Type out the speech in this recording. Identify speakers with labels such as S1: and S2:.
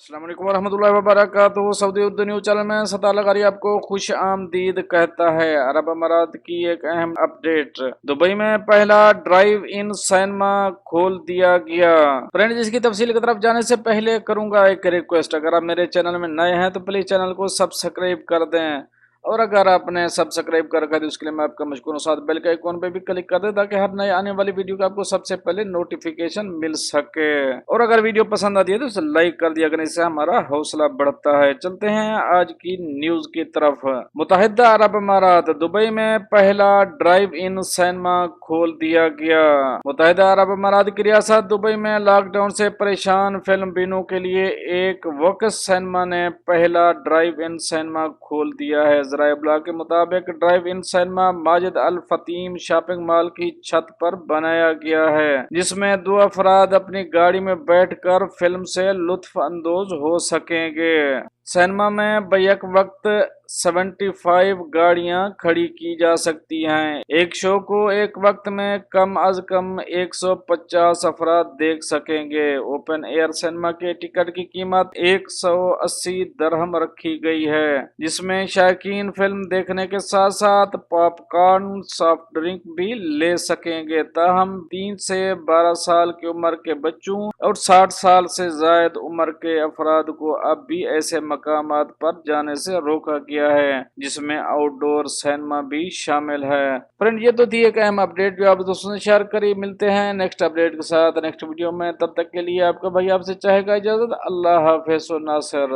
S1: السلام علیکم ورحمۃ اللہ وبرکاتہ۔ سعودی اردو نیوز چینل میں سطح لغاری آپ کو خوش آمدید کہتا ہے۔ عرب امارات کی ایک اہم اپڈیٹ، دبئی میں پہلا ڈرائیو ان سینما کھول دیا گیا۔ فرینڈ، جس کی تفصیل کی طرف جانے سے پہلے کروں گا ایک ریکویسٹ، اگر آپ میرے چینل میں نئے ہیں تو پلیز چینل کو سبسکرائب کر دیں، اور اگر آپ نے سبسکرائب کر رکھا ہے تو اس کے لیے میں آپ کا مشکور ہوں۔ ساتھ بیل کے آئیکن پہ بھی کلک کر دیں تاکہ ہر نئے آنے والی ویڈیو کا آپ کو سب سے پہلے نوٹیفیکیشن مل سکے، اور اگر ویڈیو پسند آتی ہے تو اسے لائک کر دیا کریں، اس سے ہمارا حوصلہ بڑھتا ہے۔ چلتے ہیں آج کی نیوز کی طرف۔ متحدہ عرب امارات، دبئی میں پہلا ڈرائیو ان سینما کھول دیا گیا۔ متحدہ عرب امارات کی ریاست دبئی میں لاک ڈاؤن سے پریشان فلم بینوں کے لیے ایک وکس سینما نے پہلا ڈرائیو ان سینما کھول دیا ہے۔ ذرائع ابلاغ کے مطابق ڈرائیو ان سینما ماجد الفتیم شاپنگ مال کی چھت پر بنایا گیا ہے، جس میں دو افراد اپنی گاڑی میں بیٹھ کر فلم سے لطف اندوز ہو سکیں گے۔ سینما میں بیک وقت 75 گاڑیاں کھڑی کی جا سکتی ہیں۔ ایک شو کو ایک وقت میں کم از کم 150 افراد دیکھ سکیں گے۔ اوپن ایئر سینما کے ٹکٹ کی قیمت 180 درہم رکھی گئی ہے، جس میں شائقین فلم دیکھنے کے ساتھ ساتھ پاپ کارن، سافٹ ڈرنک بھی لے سکیں گے۔ تاہم 3 سے 12 سال کی عمر کے بچوں اور 60 سال سے زائد عمر کے افراد کو اب بھی ایسے مقامات پر جانے سے روکا گیا ہے جس میں آؤٹ ڈور سینما بھی شامل ہے۔ فرینڈ، یہ تو تھی ایک اہم اپڈیٹ جو آپ دوستوں سے شیئر کری۔ ملتے ہیں نیکسٹ اپڈیٹ کے ساتھ نیکسٹ ویڈیو میں، تب تک کے لیے آپ کا بھائی آپ سے چاہے گا اجازت۔ اللہ حافظ و ناصر۔